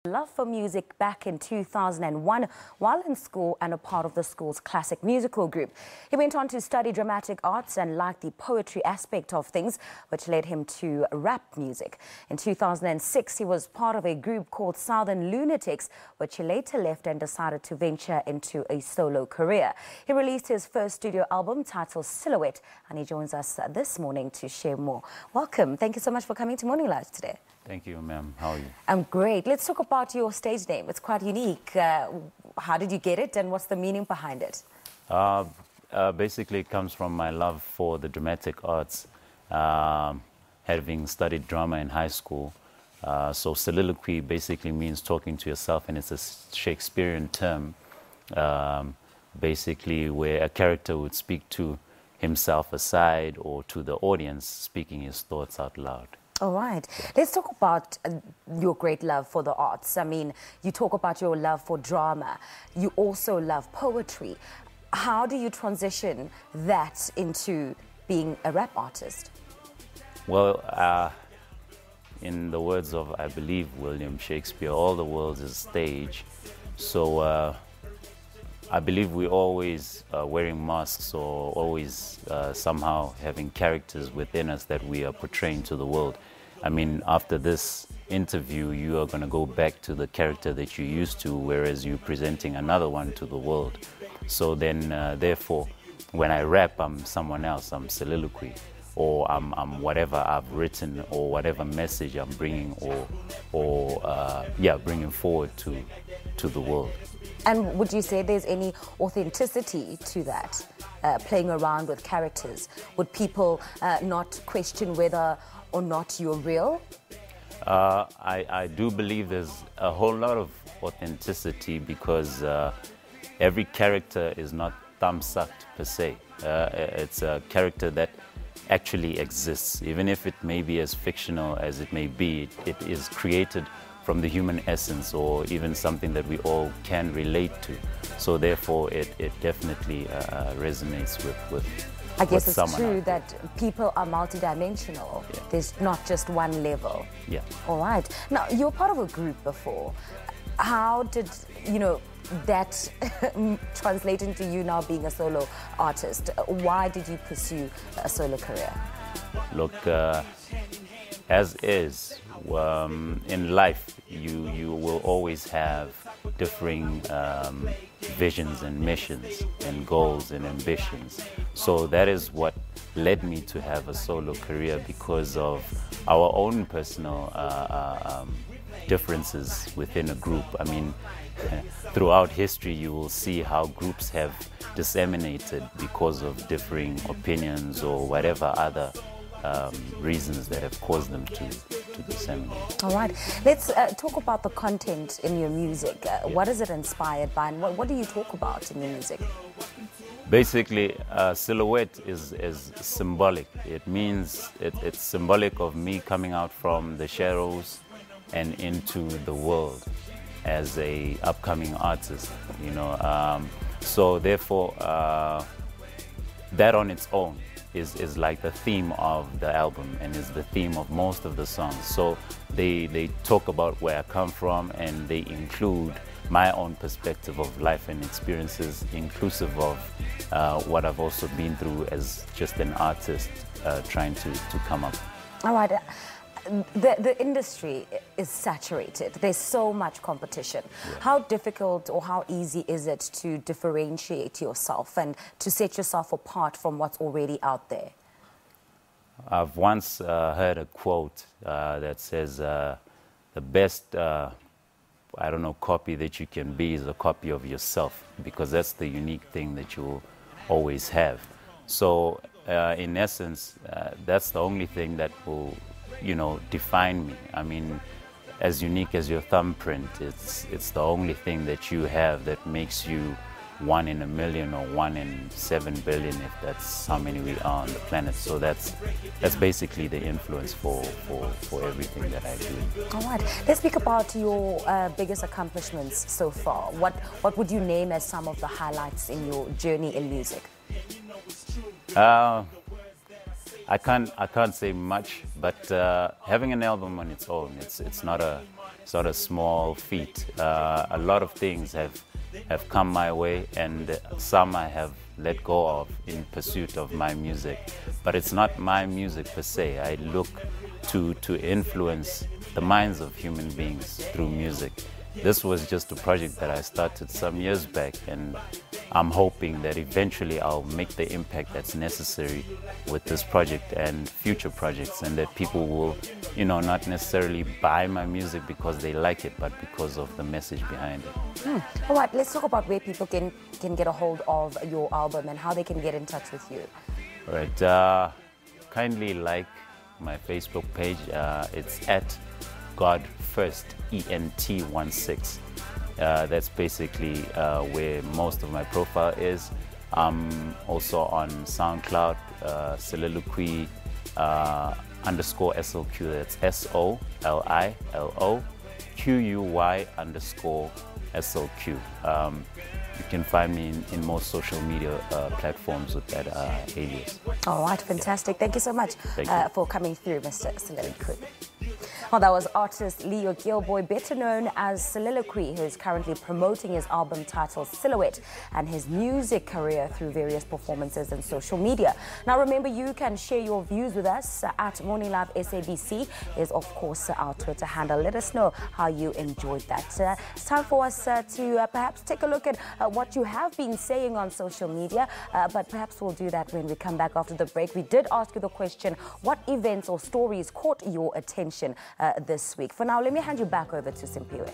Love for music back in 2001 while in school and a part of the school's classic musical group. He went on to study dramatic arts and liked the poetry aspect of things, which led him to rap music. In 2006, he was part of a group called Southern Lunatics, which he later left and decided to venture into a solo career. He released his first studio album titled Silhouette, and he joins us this morning to share more. Welcome. Thank you so much for coming to Morning Live today. Thank you, ma'am. How are you? I'm great. Let's talk about your stage name. It's quite unique. How did you get it and what's the meaning behind it? Basically, it comes from my love for the dramatic arts, having studied drama in high school. So soliloquy basically means talking to yourself, and it's a Shakespearean term, basically where a character would speak to himself aside or to the audience, speaking his thoughts out loud. All right. Let's talk about your great love for the arts. I mean, you talk about your love for drama. You also love poetry. How do you transition that into being a rap artist? Well, in the words of, I believe, William Shakespeare, all the world is a stage. So I believe we're always wearing masks or always somehow having characters within us that we are portraying to the world. I mean, after this interview, you are going to go back to the character that you used to, whereas you're presenting another one to the world. So then, therefore, when I rap, I'm someone else. I'm soliloquy, or I'm whatever I've written, or whatever message I'm bringing, bringing forward to the world. And would you say there's any authenticity to that, playing around with characters? Would people not question whether or not you're real? I do believe there's a whole lot of authenticity because every character is not thumb-sucked per se. It's a character that actually exists. Even if it may be as fictional as it may be, it is created from the human essence, or even something that we all can relate to. So therefore, it definitely resonates with I guess it's true that people are multidimensional. Yeah. There's not just one level. Yeah. All right. Now, you were part of a group before. How did, that translate into you now being a solo artist? Why did you pursue a solo career? Look, as is, in life, you will always have differing visions and missions and goals and ambitions. So that is what led me to have a solo career, because of our own personal differences within a group. I mean, throughout history, you will see how groups have disseminated because of differing opinions or whatever other reasons that have caused them to disseminate. All right. Let's talk about the content in your music. What is it inspired by, and what do you talk about in your music? Basically, silhouette is symbolic. It means it's symbolic of me coming out from the shadows and into the world as a upcoming artist, So therefore, that on its own is like the theme of the album, and is the theme of most of the songs. So they talk about where I come from, and they include my own perspective of life and experiences, inclusive of what I've also been through as just an artist trying to come up. All right. The industry is saturated. There's so much competition. Yeah. How difficult or how easy is it to differentiate yourself and to set yourself apart from what's already out there? I've once heard a quote that says, the best, copy that you can be is a copy of yourself, because that's the unique thing that you'll always have. So in essence, that's the only thing that will define me. I mean, as unique as your thumbprint, it's the only thing that you have that makes you 1 in a million or 1 in 7 billion, if that's how many we are on the planet. So that's basically the influence for everything that I do. All right. Let's speak about your biggest accomplishments so far. What would you name as some of the highlights in your journey in music? I can't say much, but having an album on its own, it's not sort of small feat. A lot of things have come my way, and some I have let go of in pursuit of my music. But it's not my music per se. I look to influence the minds of human beings through music. This was just a project that I started some years back, and I'm hoping that eventually I'll make the impact that's necessary with this project and future projects, and that people will, you know, not necessarily buy my music because they like it, but because of the message behind it. All right, let's talk about where people can get a hold of your album and how they can get in touch with you. All right, kindly like my Facebook page. It's at God First ENT16. That's basically where most of my profile is. I'm also on SoundCloud, Soliloguy _SLQ. That's SOLILOQUY_SLQ. You can find me in most social media platforms with that alias. All right, fantastic. Thank you so much for coming through, Mr. Soliloguy. Well, that was artist Leo Tyelbooi, better known as Soliloguy, who is currently promoting his album titled Silhouette and his music career through various performances and social media. Now, remember, you can share your views with us at Morning Live SABC is, of course, our Twitter handle. Let us know how you enjoyed that. It's time for us to perhaps take a look at what you have been saying on social media, but perhaps we'll do that when we come back after the break. We did ask you the question, what events or stories caught your attention this week? For now, let me hand you back over to Tyelbooi.